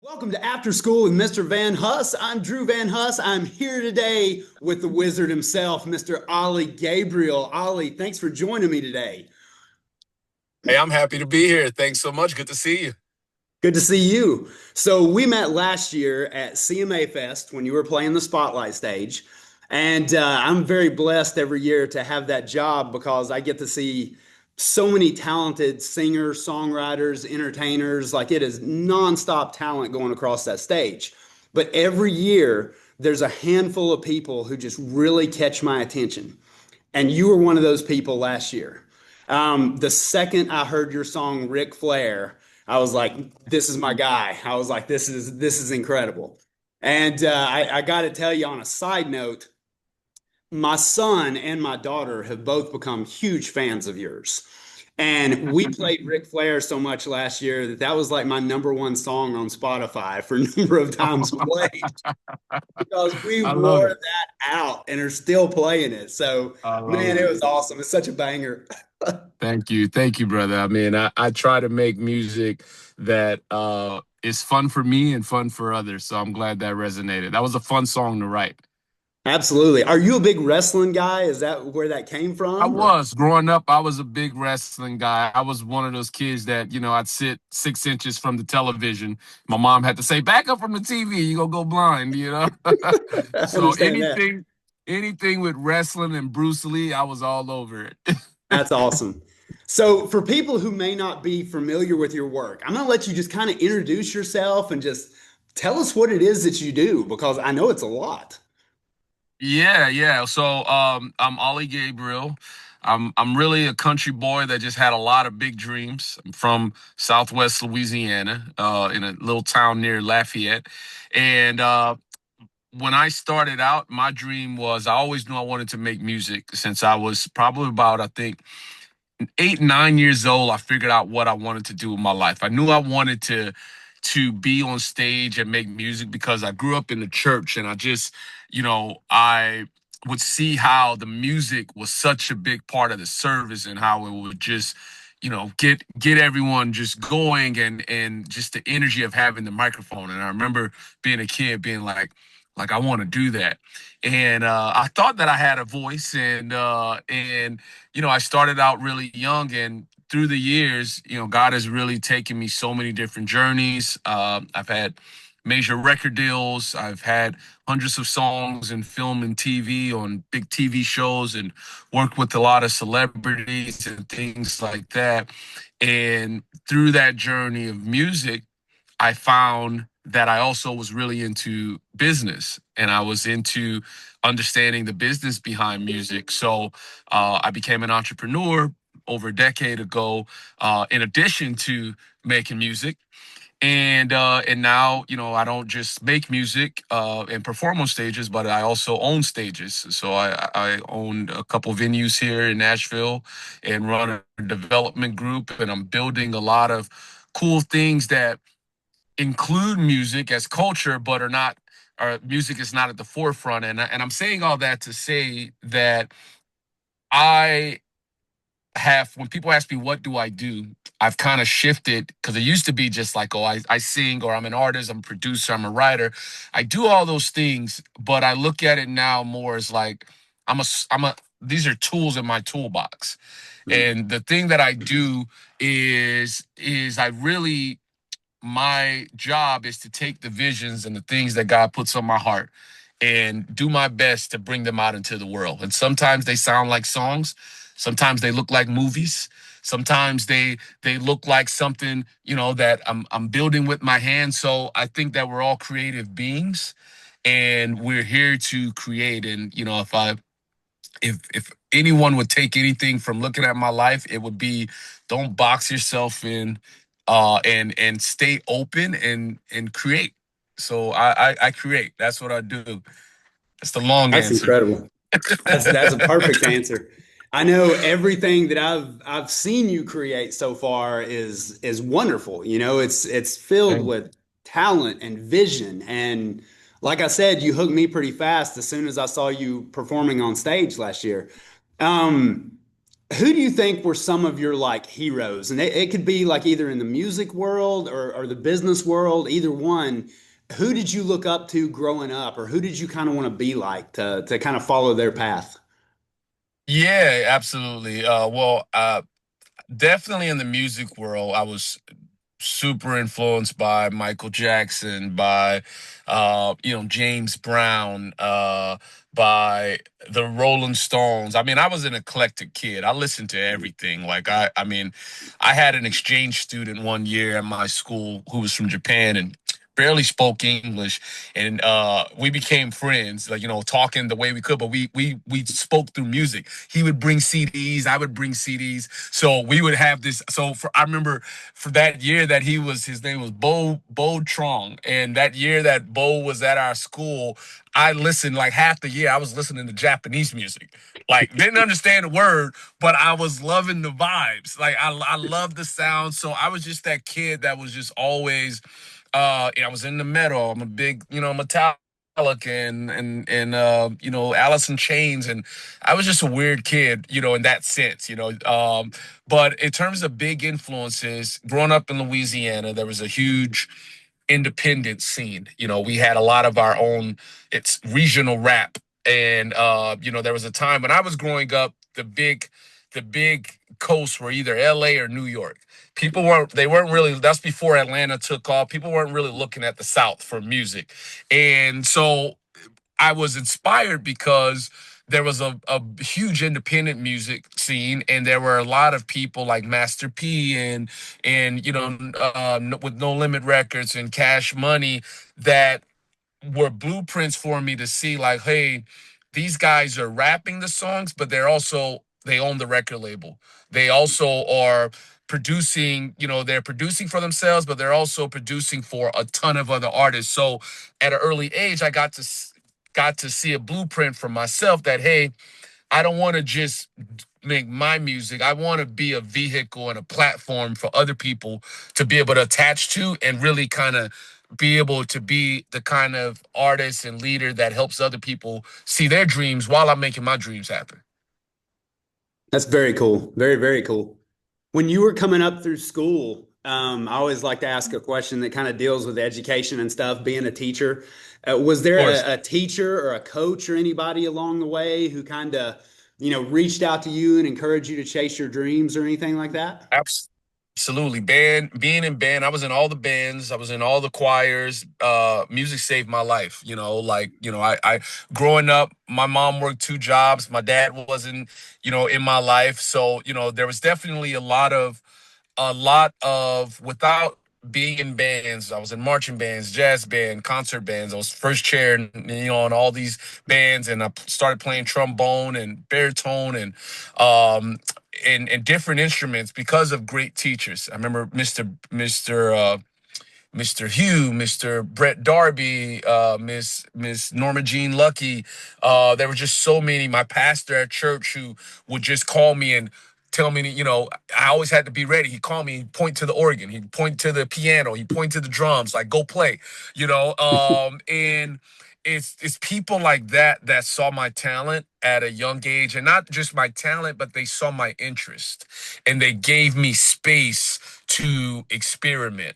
Welcome to After School with Mr. Van Huss. I'm Drew Van Huss. I'm here today with the wizard himself, Mr. Ollie Gabriel. Ollie, thanks for joining me today. Hey, I'm happy to be here. Thanks so much. Good to see you. Good to see you. So we met last year at CMA Fest when you were playing the spotlight stage. And I'm very blessed every year to have that job because I get to see so many talented singers, songwriters, entertainers. Like it is nonstop talent going across that stage. But every year, there's a handful of people who just really catch my attention. And you were one of those people last year. The second I heard your song Ric Flair, I was like, this is my guy. I was like, this is incredible. And I got to tell you on a side note, my son and my daughter have both become huge fans of yours. And we played Ric Flair so much last year that that was like my number one song on Spotify for a number of times played because we I love wore it. that out and are still playing it. So, I love man, it. it was awesome. It's such a banger. Thank you. Thank you, brother. I mean, I try to make music that is fun for me and fun for others. So I'm glad that resonated. That was a fun song to write. Absolutely. Are you a big wrestling guy? Is that where that came I from? Or was growing up, I was a big wrestling guy. I was one of those kids that, I'd sit 6 inches from the television. My mom had to say, back up from the TV, you gonna go blind. I So understand that. anything with wrestling and Bruce Lee, I was all over it. That's awesome. So, for people who may not be familiar with your work, I'm going to let you just kind of introduce yourself and just tell us what it is that you do because I know it's a lot. Yeah, yeah. So I'm Ollie Gabriel. I'm really a country boy that just had a lot of big dreams. I'm from Southwest Louisiana, in a little town near Lafayette. And when I started out, my dream was I always knew I wanted to make music since I was probably about, I think, 8, 9 years old. I figured out what I wanted to do with my life. I knew I wanted to be on stage and make music because I grew up in the church and I would see how the music was such a big part of the service and how it would just get everyone just going and just the energy of having the microphone. And I remember being a kid being like I want to do that. And I thought that I had a voice, and I started out really young, and through the years, God has really taken me so many different journeys. I've had major record deals. I've had hundreds of songs in film and TV on big TV shows, and worked with a lot of celebrities and things like that. And through that journey of music, I found that I also was really into business and I was into understanding the business behind music. So I became an entrepreneur over a decade ago, in addition to making music. And now, I don't just make music and perform on stages, but I also own stages. So I own a couple venues here in Nashville and run a development group, and I'm building a lot of cool things that include music as culture, but are not, or music is not at the forefront. And I'm saying all that to say that I have, when people ask me what do I do, I've kind of shifted because it used to be just like, oh, I sing, or I'm an artist, I'm a producer, I'm a writer. I do all those things, but I look at it now more as like these are tools in my toolbox. And the thing that I do is I really, my job is to take the visions and the things that God puts on my heart and do my best to bring them out into the world. And sometimes they sound like songs, sometimes they look like movies, sometimes they look like something, that I'm building with my hands. So I think that we're all creative beings and we're here to create. And if anyone would take anything from looking at my life, it would be don't box yourself in, and stay open and create. So I create. That's what I do. That's the long That's answer. incredible. That's a perfect answer. I know everything that I've seen you create so far is wonderful. You know, it's filled Thank with talent and vision. And like I said, you hooked me pretty fast as soon as I saw you performing on stage last year. Um, Who do you think were some of your like heroes? And it could be like either in the music world or the business world, either one. Who did you look up to growing up, or who did you kind of want to be like to kind of follow their path? Yeah, absolutely. Definitely in the music world, I was super influenced by Michael Jackson, by James Brown, by the Rolling Stones. I mean, I was an eclectic kid. I listened to everything. I mean, I had an exchange student one year at my school who was from Japan and barely spoke English, and we became friends. Like talking the way we could, but we spoke through music. He would bring CDs, I would bring CDs, so we would have this. I remember for that year that his name was Bo Trong, and that year that Bo was at our school, I listened like half the year. I was listening to Japanese music, like didn't understand a word, but I was loving the vibes. Like I loved the sound. So I was just that kid that was just always. I was in the metal. I'm a big, Metallica and Alice in Chains, and I was just a weird kid, in that sense. But in terms of big influences, growing up in Louisiana, there was a huge independent scene. We had a lot of our own. It's regional rap, and there was a time when I was growing up. The big coasts were either L.A. or New York. They weren't really. That's before Atlanta took off. People weren't really looking at the South for music, and so I was inspired because there was a huge independent music scene, and there were a lot of people like Master P and with No Limit Records and Cash Money that were blueprints for me to see like, hey, these guys are rapping the songs, but they own the record label. They also are producing, they're producing for themselves, but they're also producing for a ton of other artists. So at an early age, I got to see a blueprint for myself that, hey, I don't want to just make my music. I want to be a vehicle and a platform for other people to be able to attach to and really kind of be able to be the kind of artist and leader that helps other people see their dreams while I'm making my dreams happen. That's very cool. Very, very cool. When you were coming up through school, I always like to ask a question that kind of deals with education and stuff, being a teacher. Was Of there course. a teacher or a coach or anybody along the way who kind of, reached out to you and encouraged you to chase your dreams or anything like that? Absolutely. Being in band, I was in all the bands, I was in all the choirs. Music saved my life. I growing up, my mom worked two jobs. My dad wasn't, in my life. So, there was definitely a lot of without being in bands. I was in marching bands, jazz band, concert bands. I was first chair, in all these bands, and I started playing trombone and baritone and different instruments because of great teachers. I remember Mr. Hugh, Mr. Brett Darby, Miss Norma Jean Lucky. There were just so many. My pastor at church who would just call me and tell me, I always had to be ready. He'd call me, he'd point to the organ, he'd point to the piano, he'd point to the drums, like go play, and it's people like that saw my talent at a young age, and not just my talent, but they saw my interest, and they gave me space to experiment.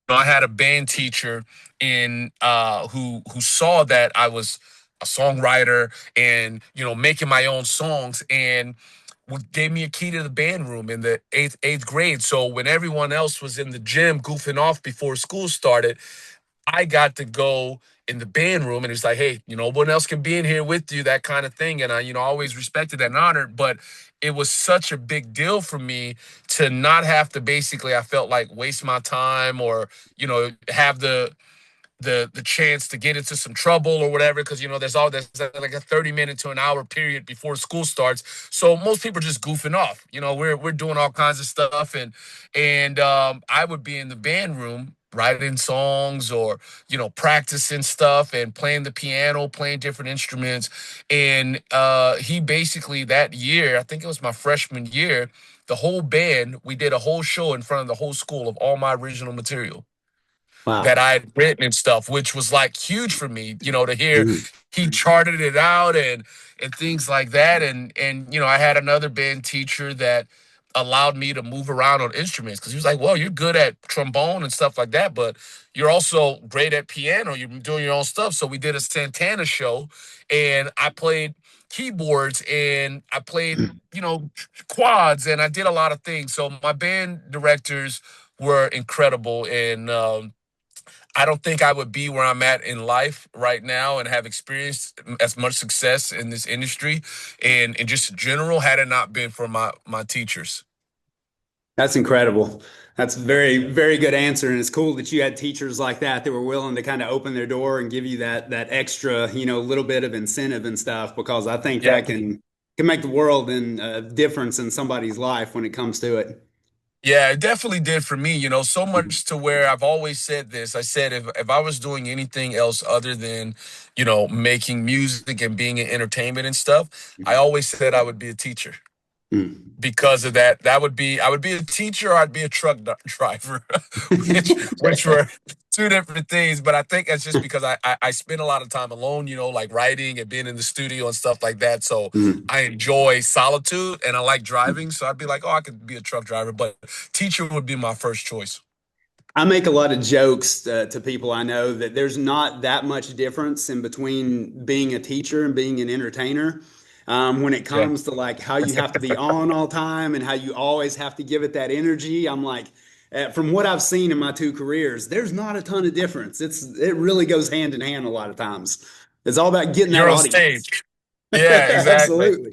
I had a band teacher in who saw that I was a songwriter and making my own songs and gave me a key to the band room in the eighth grade. So when everyone else was in the gym goofing off before school started, I got to go in the band room, and it's like, hey, one else can be in here with you, that kind of thing. And I, always respected that and honored, but it was such a big deal for me to not have to basically, I felt like waste my time or, have the chance to get into some trouble or whatever, because there's like a 30-minute to an hour period before school starts, so most people are just goofing off. We're doing all kinds of stuff, and I would be in the band room writing songs or practicing stuff and playing the piano, playing different instruments. And he basically, that year, I think it was my freshman year, the whole band, we did a whole show in front of the whole school of all my original material. that Wow. I had written and stuff, which was like huge for me, to hear Mhm. he charted it out and things like that. And I had another band teacher that allowed me to move around on instruments because he was like, well, you're good at trombone and stuff like that, but you're also great at piano. You're doing your own stuff. So we did a Santana show and I played keyboards and I played, quads and I did a lot of things. So my band directors were incredible. And I don't think I would be where I'm at in life right now and have experienced as much success in this industry and just in general had it not been for my teachers. That's incredible. That's a very, very good answer. And it's cool that you had teachers like that were willing to kind of open their door and give you that extra, little bit of incentive and stuff, because I think Yeah. that can make the world and a difference in somebody's life when it comes to it. Yeah, it definitely did for me, so much to where I've always said this. I said if I was doing anything else other than, making music and being in entertainment and stuff, I always said I would be a teacher Mhm. because of that. I would be a teacher or I'd be a truck driver, which were two different things. But I think that's just because I spend a lot of time alone, like writing and being in the studio and stuff like that. So Mhm. I enjoy solitude and I like driving. So I'd be like, oh, I could be a truck driver, but teacher would be my first choice. I make a lot of jokes to people I know that there's not that much difference in between being a teacher and being an entertainer. When it Yeah. comes to like how you have to be on all time and how you always have to give it that energy, I'm like, from what I've seen in my two careers, there's not a ton of difference. It really goes hand in hand a lot of times. It's all about getting that You're on audience. stage. Yeah, exactly. Absolutely.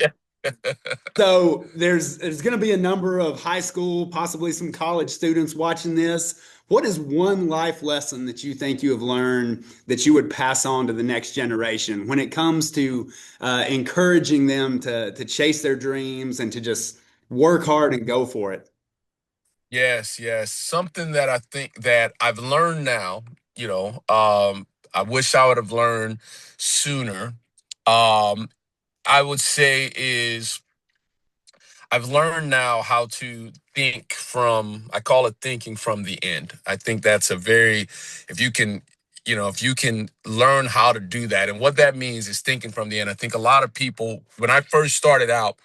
So there's going to be a number of high school, possibly some college students watching this. What is one life lesson that you think you have learned that you would pass on to the next generation when it comes to encouraging them to chase their dreams and to just work hard and go for it? Yes, yes. Something that I think that I've learned now, I wish I would have learned sooner. Um, I would say is I've learned now how to think from, I call it thinking from the end. I think that's a very, if you can, if you can learn how to do that. And what that means is thinking from the end. I think a lot of people, when I first started out,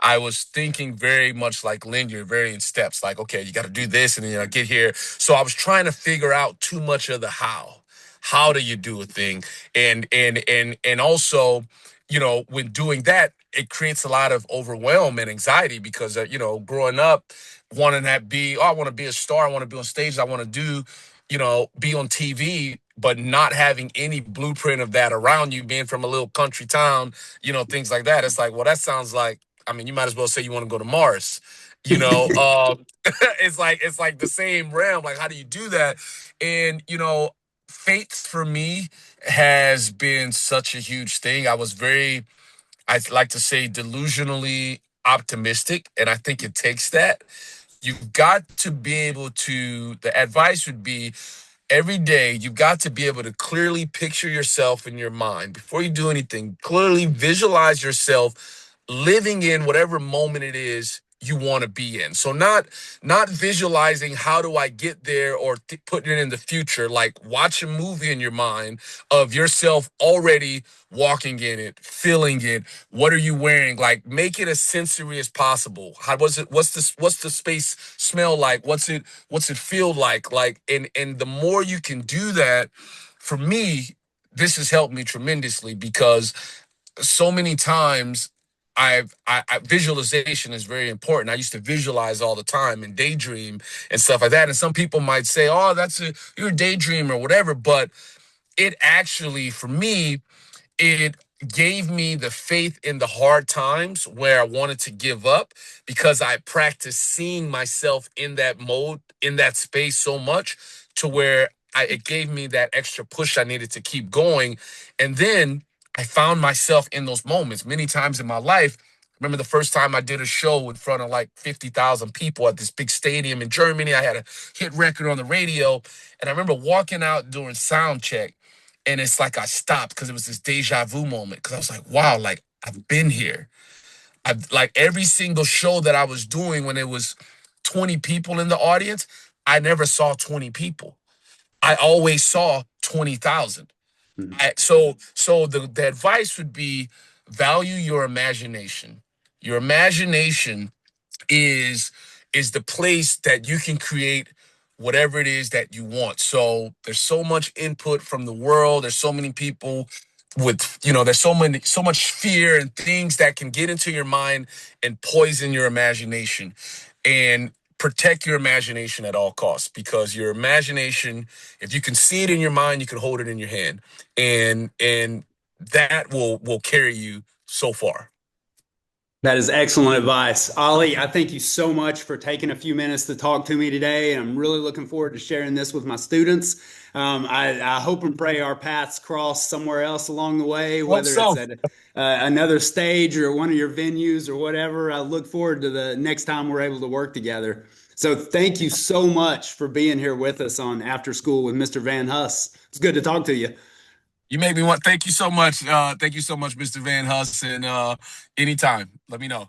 I was thinking very much like linear, very in steps, like, okay, you got to do this and then get here. So I was trying to figure out too much of the how. How do you do a thing? And also, when doing that, it creates a lot of overwhelm and anxiety because growing up, wanting that be, oh, I want to be a star, I want to be on stage, I want to do, be on TV, but not having any blueprint of that around you, being from a little country town, things like that. It's like, well, that sounds like, I mean, you might as well say you want to go to Mars. It's like the same realm. Like, how do you do that? And faith for me has been such a huge thing. I was very, I like to say, delusionally optimistic, and I think it takes that. You've got to be able to. The advice would be every day you've got to be able to clearly picture yourself in your mind before you do anything. Clearly visualize yourself living in whatever moment it is you want to be in. So not visualizing how do I get there or putting it in the future. Like watch a movie in your mind of yourself already walking in it, feeling it. What are you wearing? Like make it as sensory as possible. How was it? What's the space smell like? What's it feel like? Like and the more you can do that, for me, this has helped me tremendously because so many times visualization is very important. I used to visualize all the time and daydream and stuff like that. And some people might say, "Oh, you're a daydreamer or whatever," but it actually, for me, it gave me the faith in the hard times where I wanted to give up because I practiced seeing myself in that mode, in that space so much to where it gave me that extra push I needed to keep going. And then I found myself in those moments many times in my life. Remember the first time I did a show in front of like 50,000 people at this big stadium in Germany. I had a hit record on the radio. And I remember walking out during sound check and it's like I stopped because it was this deja vu moment. Because I was like, wow, like I've been here. I've like every single show that I was doing when it was 20 people in the audience, I never saw 20 people. I always saw 20,000. Mhm. So the advice would be value your imagination. Your imagination is is the place that you can create whatever it is that you want. So there's so much input from the world. There's so many people with, there's so much fear and things that can get into your mind and poison your imagination. And protect your imagination at all costs, because your imagination, if you can see it in your mind, you can hold it in your hand. And that will carry you so far. That is excellent advice. Ollie, I thank you so much for taking a few minutes to talk to me today. And I'm really looking forward to sharing this with my students. I hope and pray our paths cross somewhere else along the way, Hope whether it's so. at another stage or one of your venues or whatever. I look forward to the next time we're able to work together. So thank you so much for being here with us on After School with Mr. Van Huss. It's good to talk to you. You made me want. Thank you so much. Thank you so much, Mr. Van Huss. And anytime, let me know.